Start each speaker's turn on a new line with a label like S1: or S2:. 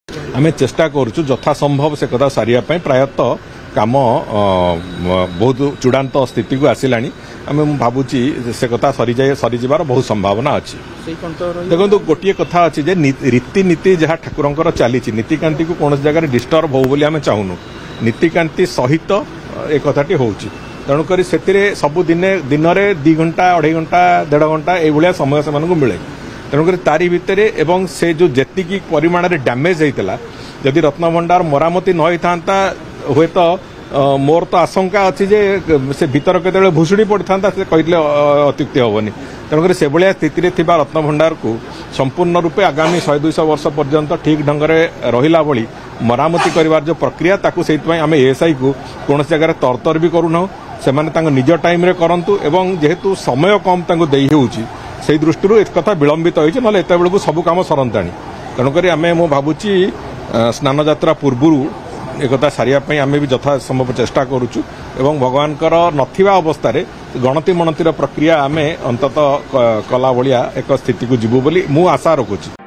S1: आम चेष्टा करुचु यथासंभव से कथा सारिया प्रायतः काम बहुत चूड़ांत स्थिति को आसला आम भावुची से कथा सरीजार बहुत संभावना अच्छी। देखो गोटे कथा अच्छी रीतिनीति जहाँ ठाकुर चली नीतिकांति को कौन जगह डिस्टर्ब हो बोली आम चाहूनु नीतिकांति सहित एक कथाटी हो तेणुक से सबु दिन में 2 घंटा 2.5 घंटा 1.5 घंटा ये समय से मिले तेणुक तारी भितर एवं से जो जी परिमाण डैमेज होता जदि रत्नभंडार मरामती न होता हुए तो मोर तो आशंका अच्छी जे से भीतर केतले भुशुड़ी पड़ता से कहते अत्युक्ति हेनी तेणुक से भाया स्थित रत्नभंडार को संपूर्ण रूपे आगामी 100-200 वर्ष पर्यंत ठीक ढंग से रहा भली मरामती कर जो प्रक्रिया से आम एएसआई को कौन जगह तरतर भी करूना से निज टाइम करूँ एवं जेहेतु समय कम दे से दृष्टि एक कथा विलंबित होती ना एत बेलू सब कम सरंता तेणुक आम मु भावुची स्नान यात्रा पूर्व एक सारिया आम भी यथा संभव चेष्टा करुचु एवं भगवान नथिबा अवस्था गणति मणतिर प्रक्रिया आम अंततः कला भलिया एक स्थिति को जीवु बोली मु आशा रखुची।